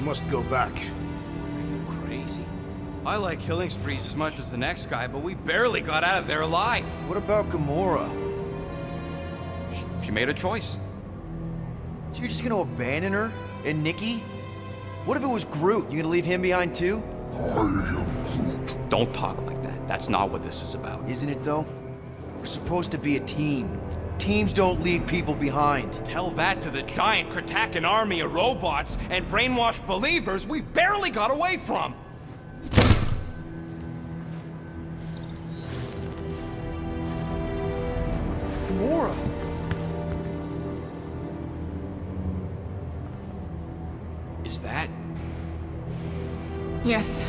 We must go back. Are you crazy? I like killing sprees as much as the next guy, but we barely got out of there alive. What about Gamora? She made a choice. So you're just gonna abandon her? And Nikki? What if it was Groot? You gonna leave him behind too? I am Groot. Don't talk like that. That's not what this is about. Isn't it though? We're supposed to be a team. Teams don't leave people behind. Tell that to the giant Kratakan army of robots and brainwashed believers we barely got away from! Gamora! Is that... Yes.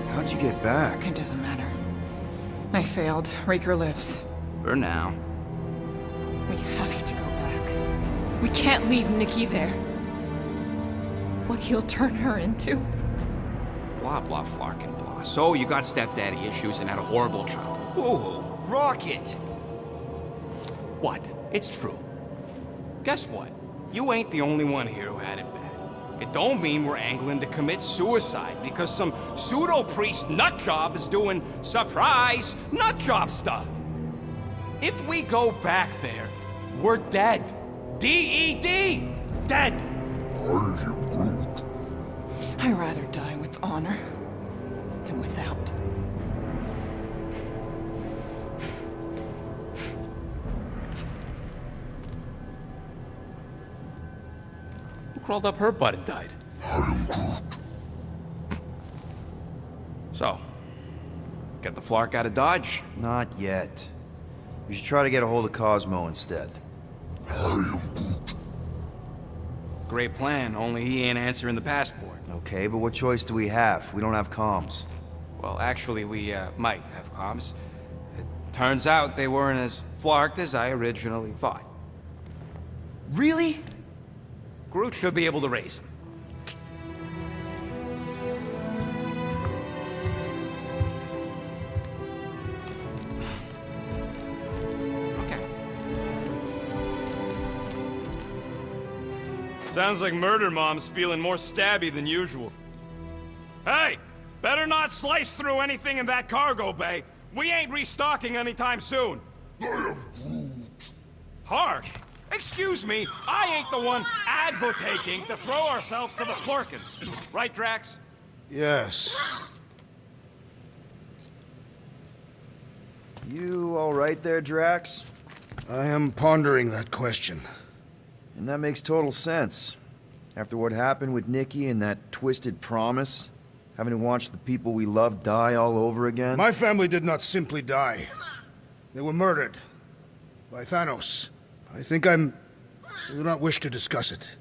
How'd you get back? It doesn't matter. I failed. Raker lives. For now. We have to go back. We can't leave Nikki there. What he'll turn her into? Blah, blah, flarkin' blah. So, you got stepdaddy issues and had a horrible childhood. Woohoo! Rocket! What? It's true. Guess what? You ain't the only one here who had it bad. It don't mean we're angling to commit suicide because some pseudo-priest nutjob is doing surprise nutjob stuff. If we go back there, we're dead. D-E-D! Dead! I am Groot. I'd rather die with honor than without. Who crawled up her butt and died? I am Groot. So, get the Flark out of Dodge? Not yet. We should try to get a hold of Cosmo instead. I am Groot. Great plan, only he ain't answering the passport. Okay, but what choice do we have? We don't have comms. Well, actually, we might have comms. It turns out they weren't as flarked as I originally thought. Really? Groot should be able to raise them. Okay. Sounds like Murder Mom's feeling more stabby than usual. Hey! Better not slice through anything in that cargo bay. We ain't restocking anytime soon. I am Groot. Harsh? Excuse me, I ain't the one advocating to throw ourselves to the Florkins. Right, Drax? Yes. You alright there, Drax? I am pondering that question. And that makes total sense. After what happened with Nikki and that twisted promise, having to watch the people we love die all over again. My family did not simply die. They were murdered. By Thanos. I do not wish to discuss it.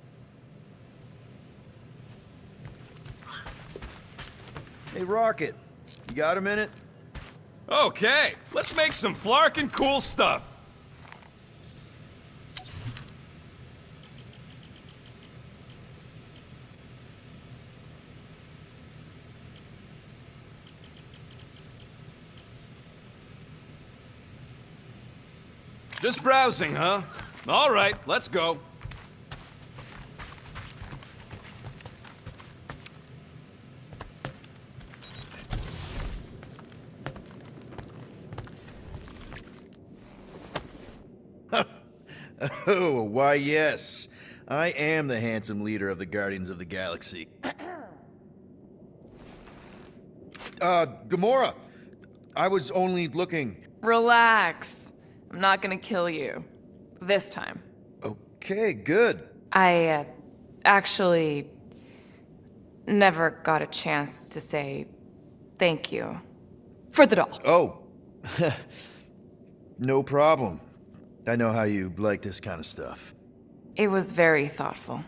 Hey, Rocket. You got a minute? Okay, let's make some flarkin' cool stuff. Just browsing, huh? All right, let's go. Oh, why yes. I am the handsome leader of the Guardians of the Galaxy. Gamora! I was only looking... Relax. I'm not gonna kill you. This time. Okay, good. I, actually never got a chance to say thank you for the doll. Oh. No problem. I know how you like this kind of stuff. It was very thoughtful.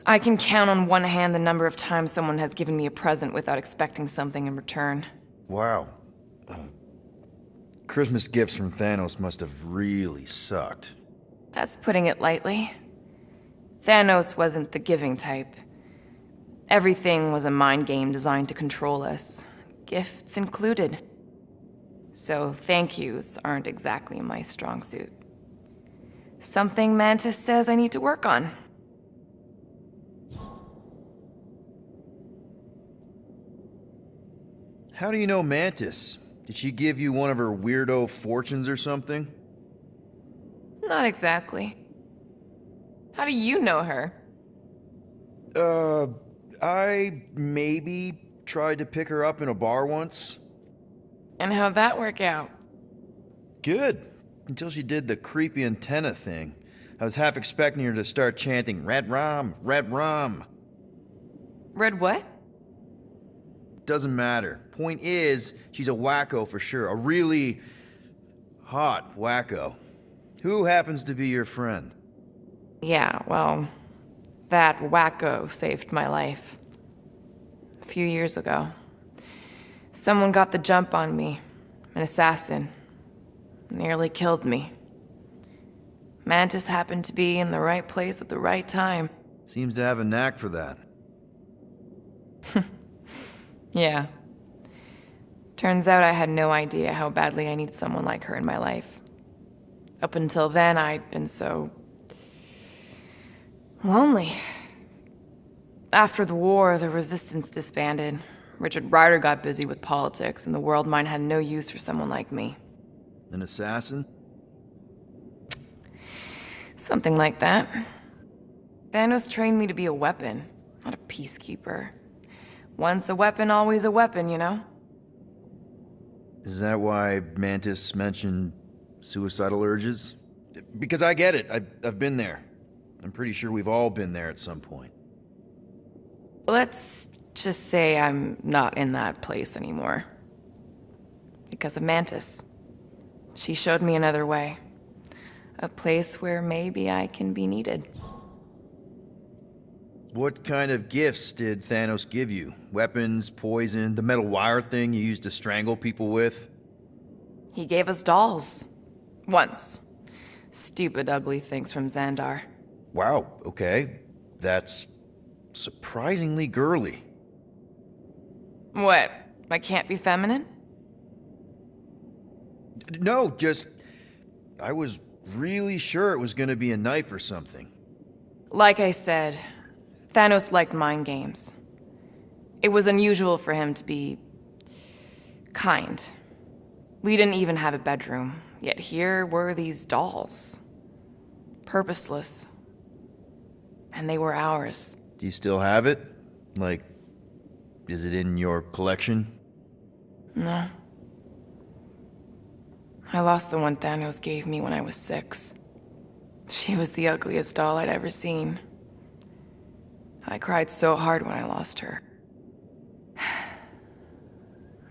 I can count on one hand the number of times someone has given me a present without expecting something in return. Wow. Christmas gifts from Thanos must have really sucked. That's putting it lightly. Thanos wasn't the giving type. Everything was a mind game designed to control us, gifts included. So thank yous aren't exactly my strong suit. Something Mantis says I need to work on. How do you know Mantis? Did she give you one of her weirdo fortunes or something? Not exactly. How do you know her? I maybe tried to pick her up in a bar once. And how'd that work out? Good. Until she did the creepy antenna thing. I was half expecting her to start chanting, "Red rum, red rum." Red what? Doesn't matter. Point is, she's a wacko for sure. A really hot wacko. Who happens to be your friend? Yeah, well, that wacko saved my life. A few years ago. Someone got the jump on me. An assassin. Nearly killed me. Mantis happened to be in the right place at the right time. Seems to have a knack for that. Yeah. Turns out I had no idea how badly I needed someone like her in my life. Up until then, I'd been so lonely. After the war, the resistance disbanded. Richard Ryder got busy with politics, and the world mine had no use for someone like me. An assassin? Something like that. Thanos trained me to be a weapon, not a peacekeeper. Once a weapon, always a weapon, you know? Is that why Mantis mentioned suicidal urges? Because I get it. I've been there. I'm pretty sure we've all been there at some point. Let's just say I'm not in that place anymore. Because of Mantis. She showed me another way. A place where maybe I can be needed. What kind of gifts did Thanos give you? Weapons, poison, the metal wire thing you used to strangle people with? He gave us dolls. Once. Stupid, ugly things from Xandar. Wow, okay. That's surprisingly girly. What? I can't be feminine? No, just... I was really sure it was gonna be a knife or something. Like I said, Thanos liked mind games. It was unusual for him to be kind. We didn't even have a bedroom, yet here were these dolls. Purposeless. And they were ours. Do you still have it? Like, is it in your collection? No. I lost the one Thanos gave me when I was 6. She was the ugliest doll I'd ever seen. I cried so hard when I lost her.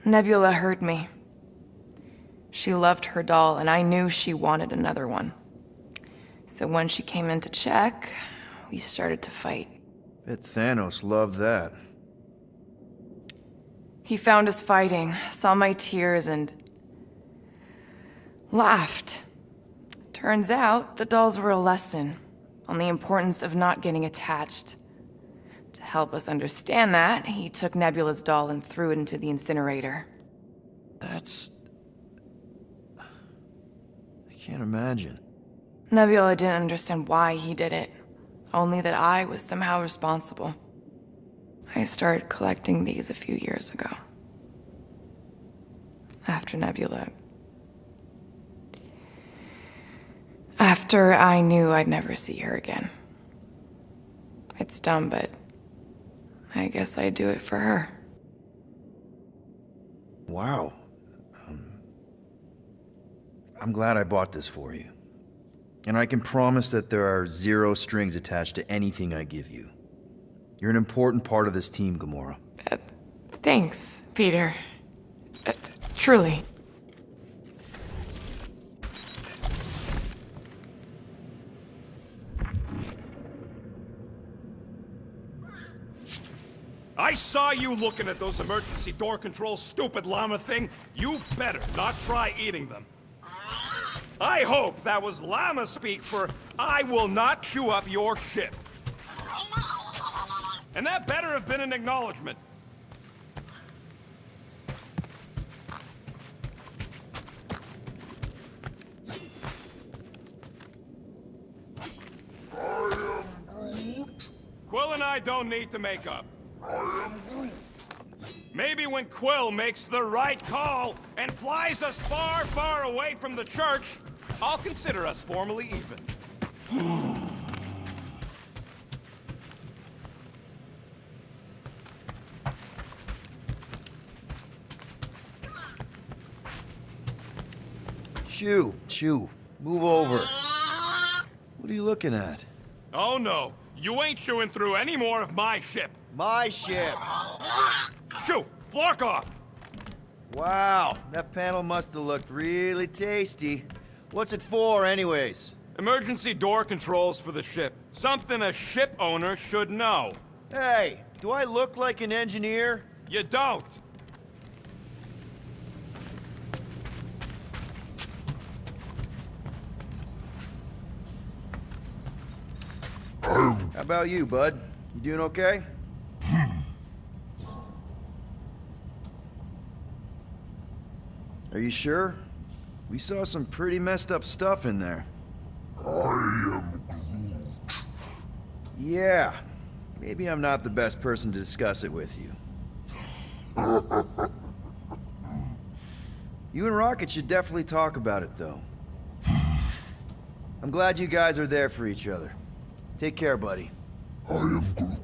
Nebula hurt me. She loved her doll, and I knew she wanted another one. So when she came in to check, we started to fight. Bet Thanos loved that. He found us fighting, saw my tears, and laughed. Turns out, the dolls were a lesson on the importance of not getting attached. To help us understand that, he took Nebula's doll and threw it into the incinerator. That's... I can't imagine. Nebula didn't understand why he did it, only that I was somehow responsible. I started collecting these a few years ago. After Nebula. After I knew I'd never see her again. It's dumb, but I guess I'd do it for her. Wow. I'm glad I bought this for you. And I can promise that there are 0 strings attached to anything I give you. You're an important part of this team, Gamora. Thanks, Peter. Truly. I saw you looking at those emergency door controls, stupid llama thing. You better not try eating them. I hope that was llama speak for I will not chew up your shit. And that better have been an acknowledgement. Quill and I don't need to make up. Maybe when Quill makes the right call and flies us far, far away from the church, I'll consider us formally even. Shoo, move over. What are you looking at? Oh no, you ain't chewing through any more of my ship. My ship! Shoo, Flark off! Wow, that panel must have looked really tasty. What's it for, anyways? Emergency door controls for the ship. Something a ship owner should know. Hey, do I look like an engineer? You don't. How about you, bud? You doing okay? Are you sure? We saw some pretty messed up stuff in there. I am Groot. Yeah. Maybe I'm not the best person to discuss it with you. You and Rocket should definitely talk about it, though. I'm glad you guys are there for each other. Take care, buddy. I am Groot.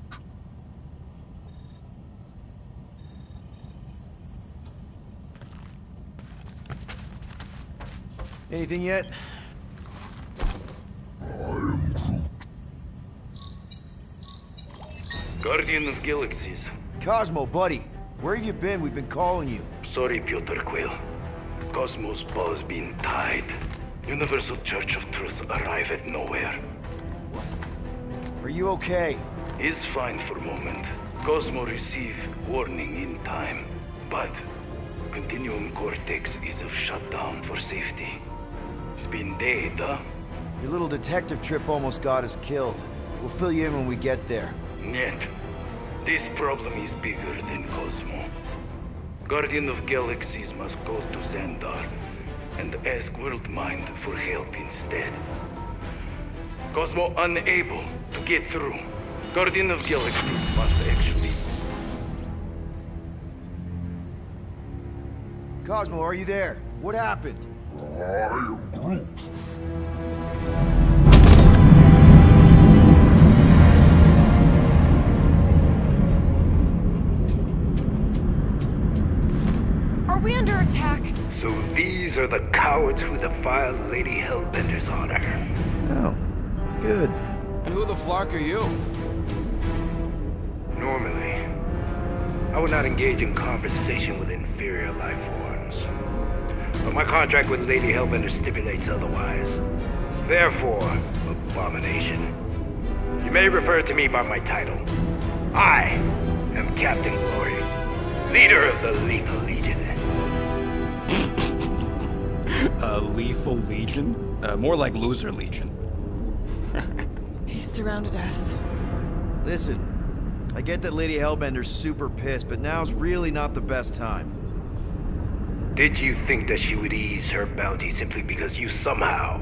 Anything yet? I am Groot. Guardian of Galaxies. Cosmo, buddy. Where have you been? We've been calling you. Sorry, Piotr Quill. Cosmos ball's been tied. Universal Church of Truth arrive at nowhere. Are you okay? Is fine for moment. Cosmo receive warning in time. But Continuum Cortex is of shutdown for safety. It's been dead, huh? Your little detective trip almost got us killed. We'll fill you in when we get there. Yet, this problem is bigger than Cosmo. Guardian of Galaxies must go to Xandar and ask Worldmind for help instead. Cosmo unable to get through. Guardian of Galaxies must actually... Cosmo, are you there? What happened? I am Groot. Are we under attack? So these are the cowards who defile Lady Hellbender's honor. Oh, good. And who the flark are you? Normally, I would not engage in conversation with inferior life forms. But my contract with Lady Hellbender stipulates otherwise. Therefore, abomination. You may refer to me by my title. I am Captain Glory, leader of the Lethal Legion. Lethal Legion? More like Loser Legion. He surrounded us. Listen, I get that Lady Hellbender's super pissed, but now's really not the best time. Did you think that she would ease her bounty simply because you somehow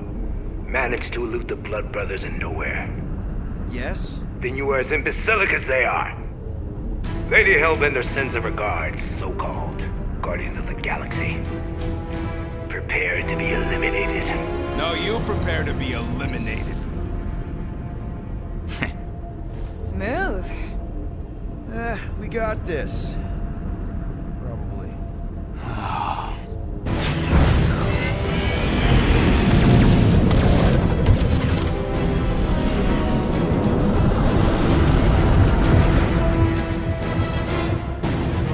managed to elude the Blood Brothers in nowhere? Yes? Then you are as imbecilic as they are. Lady Hellbender sends her regards, so-called Guardians of the Galaxy. Prepare to be eliminated. No, you prepare to be eliminated. Smooth. We got this. Probably.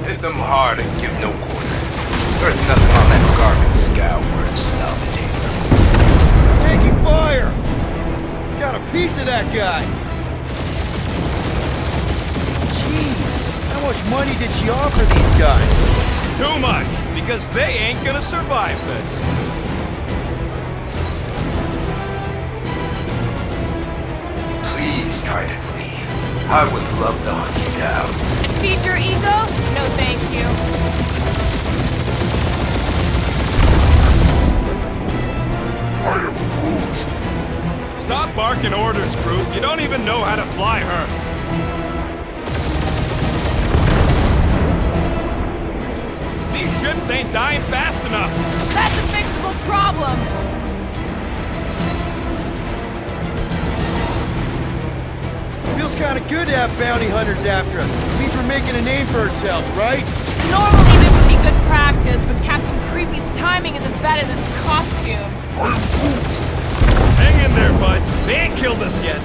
Hit them hard and give no quarter. There's nothing on that garbage scow worth salvaging. Taking fire! Got a piece of that guy! Jeez, how much money did she offer these guys? Too much, because they ain't gonna survive this. Please try to flee. I would love to hunt you down. Feed your ego? No, thank you. I am Groot. Stop barking orders, Groot. You don't even know how to fly her. cops ain't dying fast enough. That's a fixable problem. Feels kind of good to have bounty hunters after us. Means we're making a name for ourselves, right? Normally this would be good practice, but Captain Creepy's timing is as bad as his costume. Hang in there, bud. They ain't killed us yet.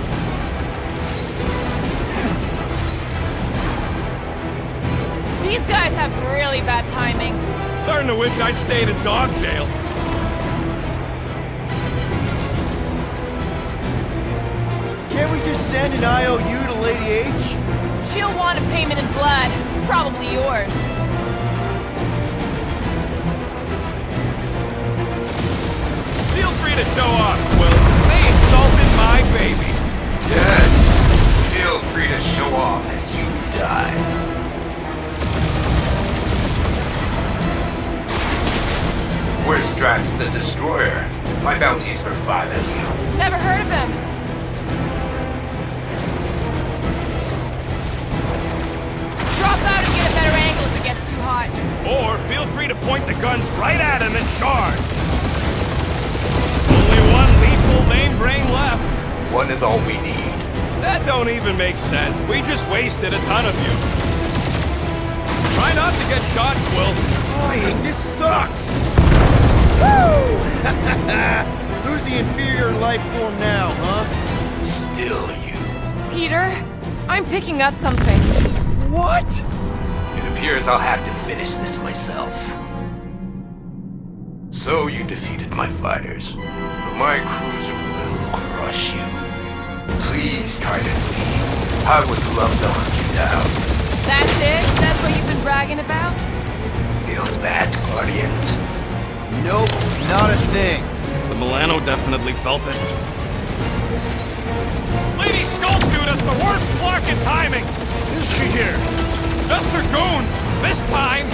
These guys have really bad timing. Starting to wish I'd stayed in dog jail. Can't we just send an IOU to Lady H? She'll want a payment in blood. Probably yours. Feel free to show off, Will. They insulted my baby. Yes. Feel free to show off as you die. Where's Drax the Destroyer? My bounty's for 5 of you. Never heard of him. Drop out and get a better angle if it gets too hot. Or feel free to point the guns right at him and charge. Only one lethal lame brain left. One is all we need. That don't even make sense. We just wasted a ton of you. Try not to get shot, Quill. This sucks! Woo! Who's the inferior life form now, huh? Still you. Peter, I'm picking up something. What? It appears I'll have to finish this myself. So you defeated my fighters, but my cruiser will crush you. Please try to leave. I would love to hunt you down. That's it? That's what you've been bragging about? Feel that, Guardians? Nope, not a thing. The Milano definitely felt it. Lady Skullsuit has the worst luck and timing! Is she here? Just her goons! This time!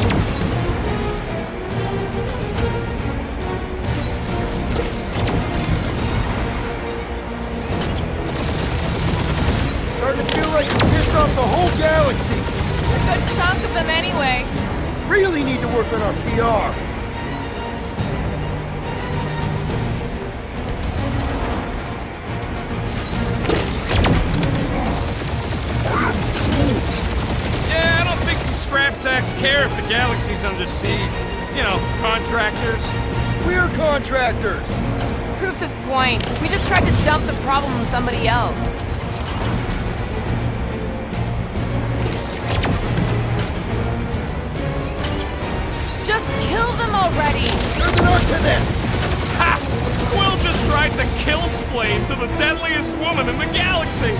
Starting to feel like you pissed off the whole galaxy. A good chunk of them anyway. Really need to work on our PR. Yeah, I don't think these scrap sacks care if the galaxy's under siege. You know, contractors. We're contractors. Proves his point. We just tried to dump the problem on somebody else. Just kill them already! There's an art to this. Ha! Quill just tried to kill Splain to the deadliest woman in the galaxy!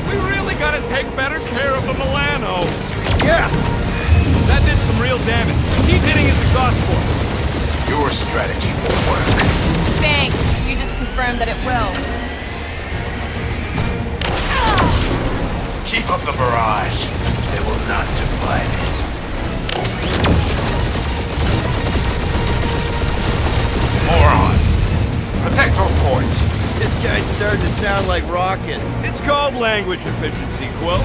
We really gotta take better care of the Milano. Yeah. That did some real damage. Keep hitting his exhaust ports. Your strategy won't work. Thanks. You just confirmed that it will. Keep up the barrage. They will not survive it. Morons! Protect our port. This guy's starting to sound like Rocket. It's called language efficiency, Quill.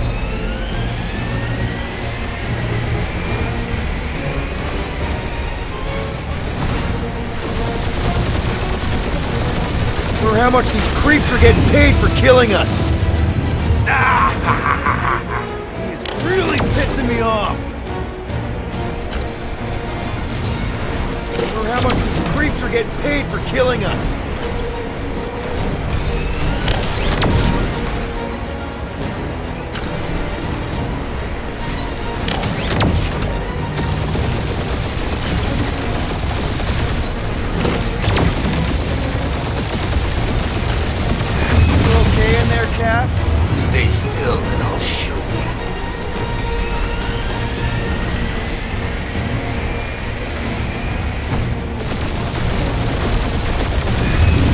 For how much these creeps are getting paid for killing us. He is really pissing me off. For how much these creeps are getting paid for killing us. Cap? Stay still and I'll show you.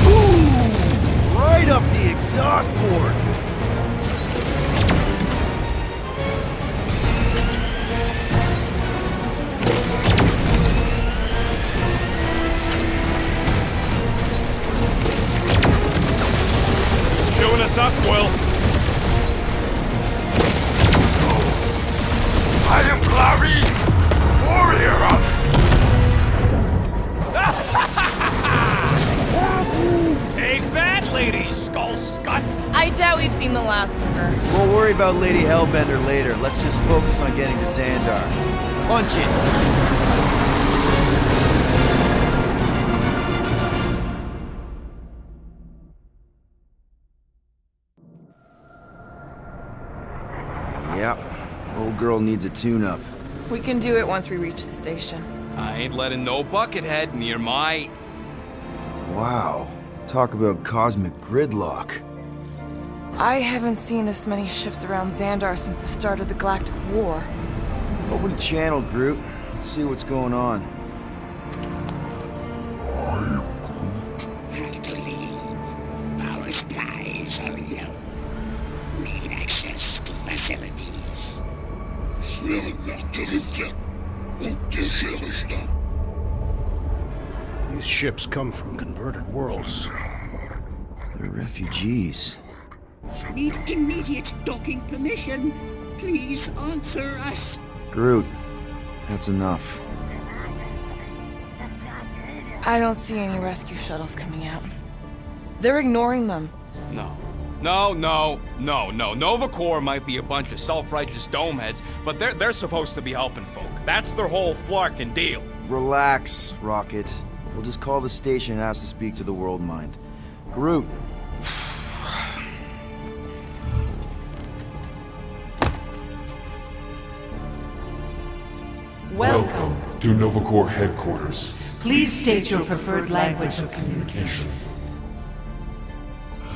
Ooh! Right up the exhaust port. her. We'll worry about Lady Hellbender later. Let's just focus on getting to Xandar. Punch it! Yep. Old girl needs a tune-up. We can do it once we reach the station. I ain't letting no buckethead near my... Wow. Talk about cosmic gridlock. I haven't seen this many ships around Xandar since the start of the Galactic War. Open a channel, Groot. Let's see what's going on. Have to leave. Power supplies are low. Need access to facilities. These ships come from converted worlds. They're refugees. Need immediate docking permission. Please answer us. Groot, that's enough. I don't see any rescue shuttles coming out. They're ignoring them. No. Nova Corps might be a bunch of self-righteous domeheads, but they're supposed to be helping folk. That's their whole flarkin' deal. Relax, Rocket. We'll just call the station and ask to speak to the World Mind. Groot. Welcome to Nova Corps headquarters. Please state your preferred language of communication.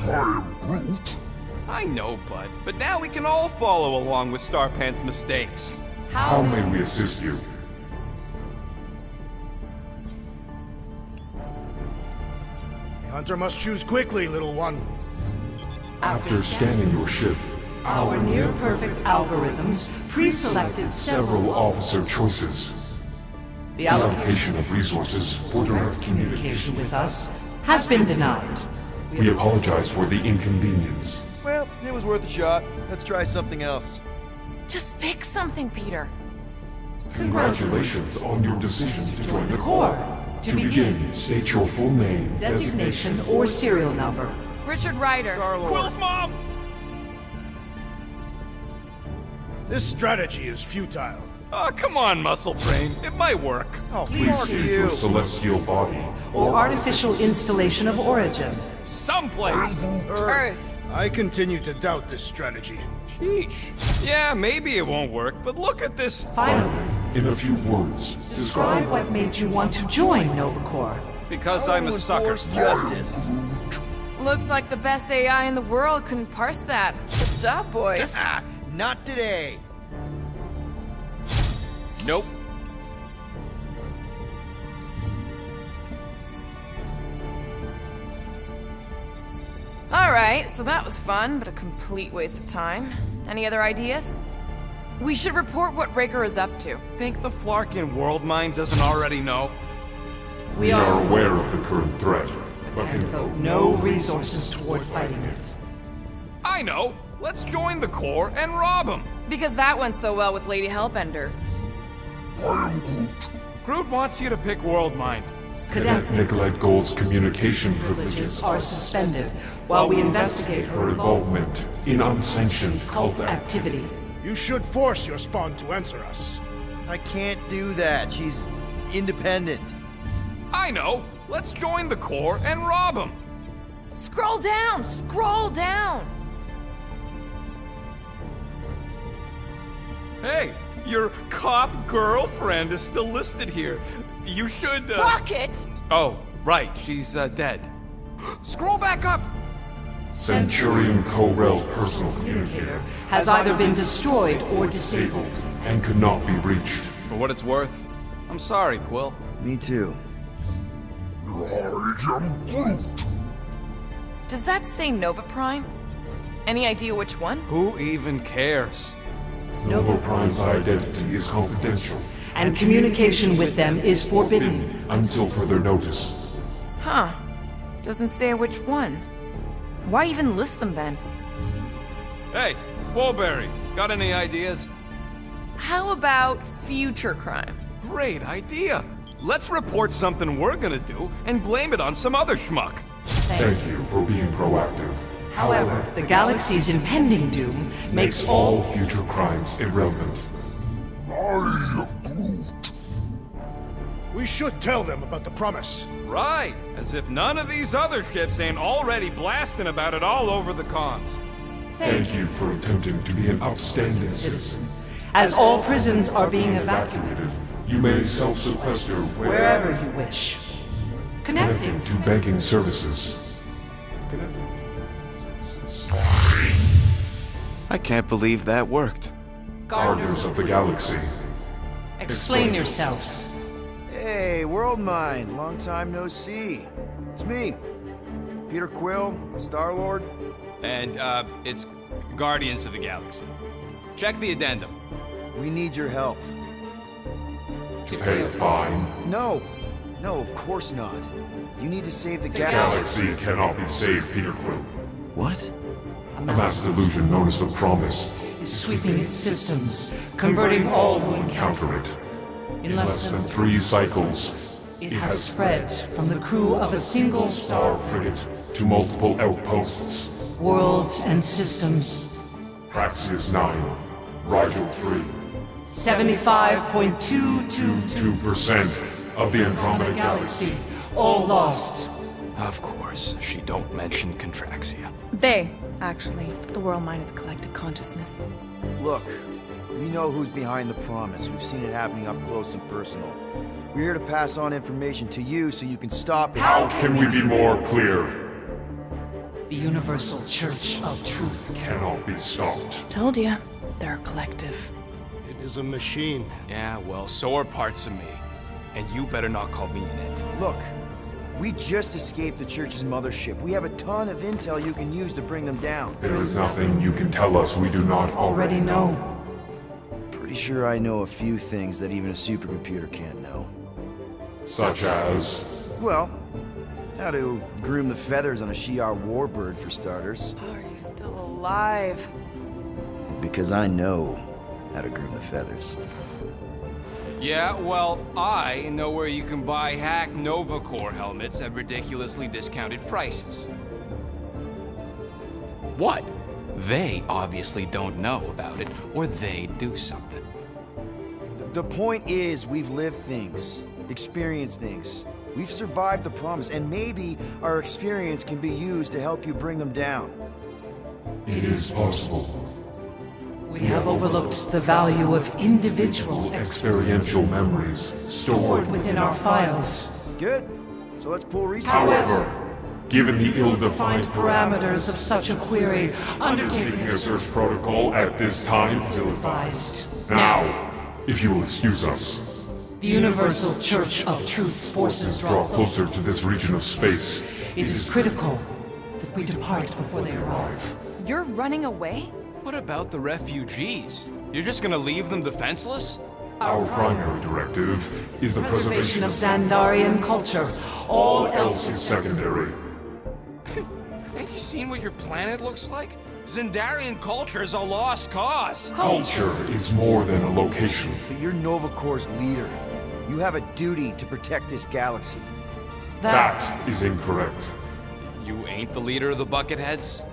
I am Groot. I know, Bud, but now we can all follow along with Starpant's mistakes. How may we assist you? The hunter must choose quickly, little one. After scanning your ship, Our near-perfect algorithms pre-selected several officer choices. The Allocation of resources for direct communication with us has been denied. We apologize for the inconvenience. Well, it was worth a shot. Let's try something else. Just pick something, Peter. Congratulations on your decision to join the Corps. Corps. To begin, state your full name, Designation or serial number. Richard Ryder. Quill's mom! This strategy is futile. Oh, come on, Muscle Brain. It might work. Oh, Please state your celestial body. Or artificial installation of origin. Someplace. Earth. I continue to doubt this strategy. Sheesh. Yeah, maybe it won't work, but look at this. Finally, In a few words, describe what made you want to join Nova Corps. Because I'm a sucker. Enforce justice. Looks like the best AI in the world couldn't parse that. Good job, boys. Not today. Nope. Alright, so that was fun, but a complete waste of time. Any other ideas? We should report what Raker is up to. Think the Flarkin World Mind doesn't already know? we are aware of the current threat, but and can devote no resources toward fighting it. I know! Let's join the Corps and rob them! Because that went so well with Lady Hellbender. I am Groot. Groot wants you to pick World Mind. Cadet Nicolette Gold's communication privileges privileges are suspended while we investigate her involvement in unsanctioned cult activity. You should force your spawn to answer us. I can't do that. She's independent. I know! Let's join the Corps and rob them! Scroll down! Scroll down! Hey, your cop girlfriend is still listed here. You should, Rocket! Oh, right, she's, dead. Scroll back up! Centurion Co-Rel's personal communicator Has either been destroyed or disabled. and could not be reached. For what it's worth, I'm sorry, Quill. Me too. I am Groot. Does that say Nova Prime? Any idea which one? Who even cares? Nova Prime's identity is confidential And communication with them is forbidden. until further notice. Huh. Doesn't say which one. Why even list them then? Hey, Woolberry, got any ideas? How about future crime? Great idea! Let's report something we're gonna do and blame it on some other schmuck. Thank you for being proactive. However, the galaxy's impending doom makes all future crimes irrelevant. We should tell them about the promise. Right, as if none of these other ships ain't already blasting about it all over the comms. Thank you for attempting to be an upstanding citizen. As all prisons are being evacuated, You may self-sequester wherever you wish. connecting to banking services. I can't believe that worked. Gardeners of the Galaxy. Explain yourselves. Hey, World Mind, long time no see. It's me, Peter Quill, Star-Lord. And, it's Guardians of the Galaxy. Check the addendum. We need your help. To pay a fine. No, of course not. You need to save the The galaxy. Galaxy cannot be saved, Peter Quill. What? A mass delusion known as the Promise Is sweeping its systems, converting all who encounter counter it. in In less than 3 cycles, It has spread from the crew of a single star frigate to multiple outposts. worlds and systems. Praxius 9, Rigel 3. 75.222% 2% of the Andromeda Galaxy. galaxy, all lost. Of course, she don't mention Contraxia. They, actually. The world mind is collective consciousness. Look, we know who's behind the promise. We've seen it happening up close and personal. We're here to pass on information to you so you can stop it. How can we be more clear? The Universal Church of Truth Cannot be stopped. Told ya. They're a collective. It is a machine. Yeah, well, so are parts of me. And you better not call me in it. Look, we just escaped the church's mothership. We have a ton of intel you can use to bring them down. There is nothing you can tell us we do not already know. Pretty sure I know a few things that even a supercomputer can't know. Such as... Well, how to groom the feathers on a Shi'ar warbird, for starters. How are you still alive? Because I know how to groom the feathers. Yeah, well, I know where you can buy hack Nova Corps helmets at ridiculously discounted prices. What? They obviously don't know about it, or they do something. The point is, we've lived things, experienced things. We've survived the promise, and maybe our experience can be used to help you bring them down. It is possible. We have overlooked the value of individual Experiential memories stored within our files. Good. So let's pull resources. However, given the ill-defined Parameters of such a query, undertaking taking a search protocol at this time is advised. Now, if you will excuse us, The Universal Church of Truth's forces draw closer to this region of space. It is critical that we depart before they arrive. You're running away? What about the refugees? You're just gonna leave them defenseless? Our primary directive is the Preservation of Xandarian culture. All else is is secondary. Have you seen what your planet looks like? Xandarian culture is a lost cause. Culture is more than a location. But you're Nova Corps' leader. You have a duty to protect this galaxy. That is incorrect. You ain't the leader of the Bucketheads?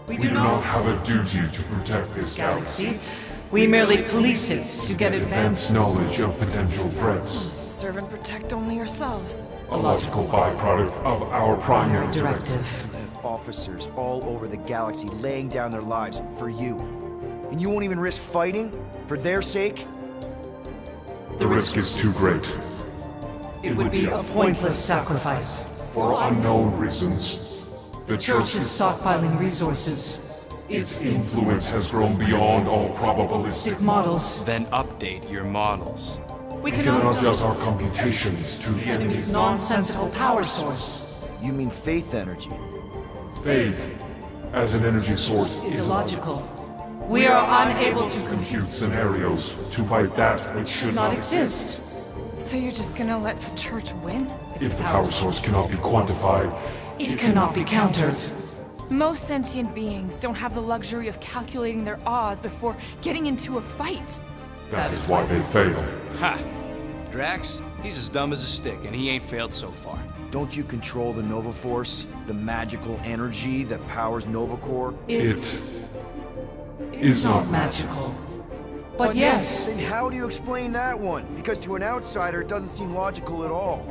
We do not have a duty to protect this galaxy. galaxy. We merely police it to get advanced Advanced knowledge of potential threats. Serve and protect only yourselves. A logical byproduct of our primary directive. I have officers all over the galaxy laying down their lives for you. And you won't even risk fighting? For their sake? The risk is too great. It would be a pointless sacrifice. For unknown reasons, the Church is stockpiling resources. its influence has grown beyond all probabilistic. Models. Then update your models. We We can adjust our computations to the enemy's enemy's nonsensical power source. You mean faith energy? faith as an energy source Is illogical. We are unable to compute scenarios to fight that which should not not exist. So you're just gonna let the church win? If the power source cannot be quantified, It cannot be countered. Most sentient beings don't have the luxury of calculating their odds before getting into a fight. that is why they fail. Ha! Drax, he's as dumb as a stick, and he ain't failed so far. Don't you control the Nova Force? The magical energy that powers Nova Corps? It is not magical. But yes. Then how do you explain that one? Because to an outsider, it doesn't seem logical at all.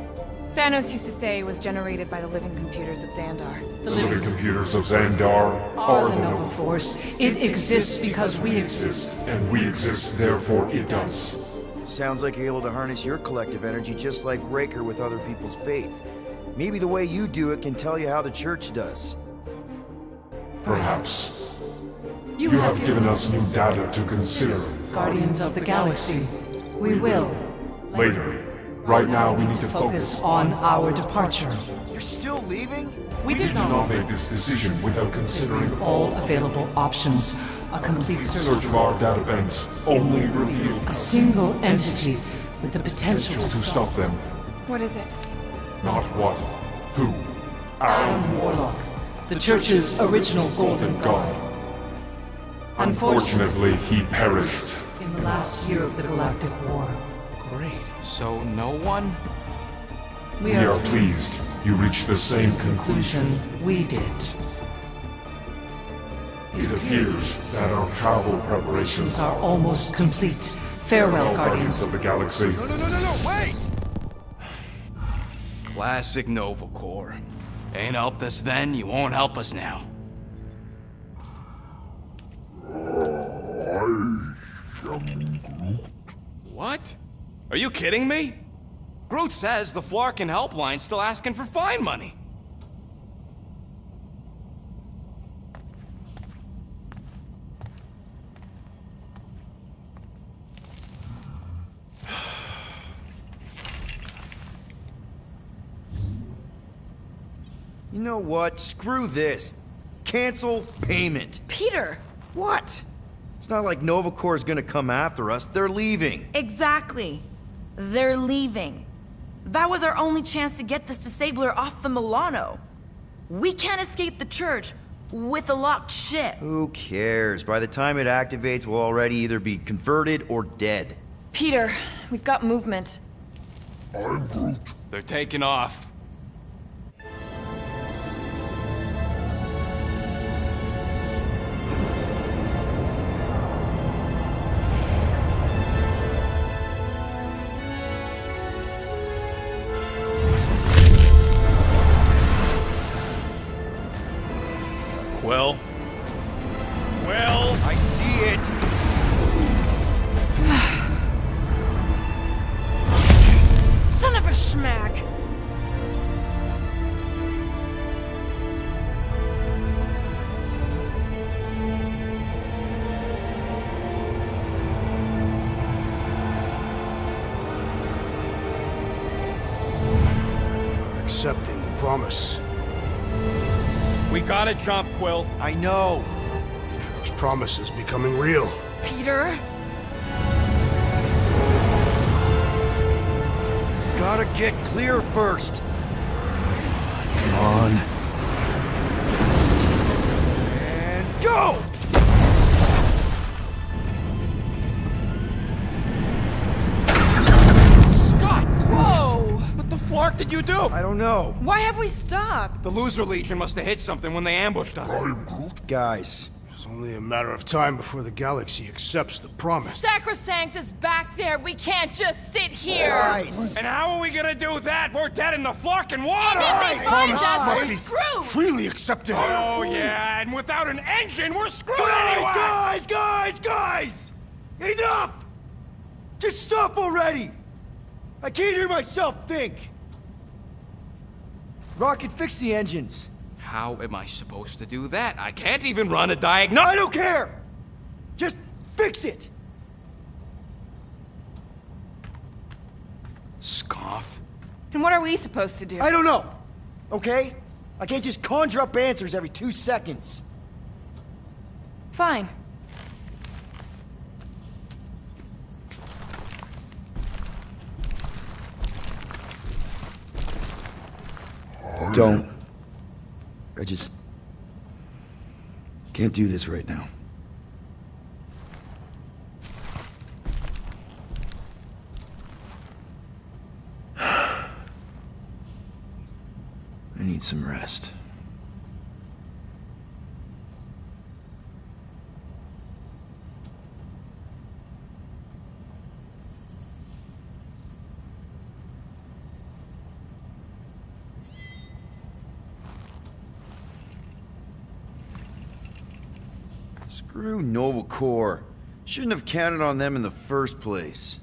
Thanos used to say it was generated by the living computers of Xandar. The living computers of Xandar Are the Nova Force. It exists because we exist. and we exist, therefore it does. Sounds like you're able to harness your collective energy just like Raker with other people's faith. Maybe the way you do it can tell you how the Church does. Perhaps. You have given us new data to consider. Guardians of the Galaxy. We will. Later. Right now, we need to Focus on our departure. You're still leaving? We We did did not not make this decision without considering all available options. A complete search search. of our databanks only revealed A single entity with the potential to stop them. What is it? Not what, who, Adam Warlock, the Church's original Golden God. Unfortunately, he perished. In the last year of the Galactic War. Great. So no one? We are pleased you reached the same conclusion. We did. It appears that our travel These preparations are almost complete. Farewell, Guardians Guardians. of the Galaxy. No, wait! Classic Nova Corps. Ain't helped us then, you won't help us now. What? Are you kidding me? Groot says the Flarkin helpline's still asking for fine money. You know what? Screw this. Cancel payment. Peter! What? It's not like Nova Corps is gonna come after us. They're leaving. Exactly. They're leaving. That was our only chance to get this disabler off the Milano. We can't escape the Church with a locked ship. Who cares? By the time it activates, we'll already either be converted or dead. Peter, we've got movement. I'm Groot. They're taking off. Quill? Quill? I see it. Son of a schmack! You're accepting the promise. We gotta jump, Quill. I know. Atriox's promise is becoming real. Peter? Gotta get clear first. Come on. And go! Scott! Whoa! What the flark did you do? I don't know. Why have we stopped? The Loser Legion must have hit something when they ambushed us. Guys, It's only a matter of time before the galaxy accepts the promise. Sacrosanct is back there. We can't just sit here. guys. And how are we gonna do that? We're dead in the flarkin' water! And if they find Promise us, must we're be screwed. freely accepted. Oh yeah, and without an engine, we're screwed anyway! Guys! Enough! Just stop already! I can't hear myself think. Rocket, fix the engines. How am I supposed to do that? I can't even run a diagnostic. I don't care! Just fix it! Scoff. And what are we supposed to do? I don't know, okay? I can't just conjure up answers every 2 seconds. Fine. Don't. I just can't do this right now. need some rest. Screw Nova Corps. Shouldn't have counted on them in the first place.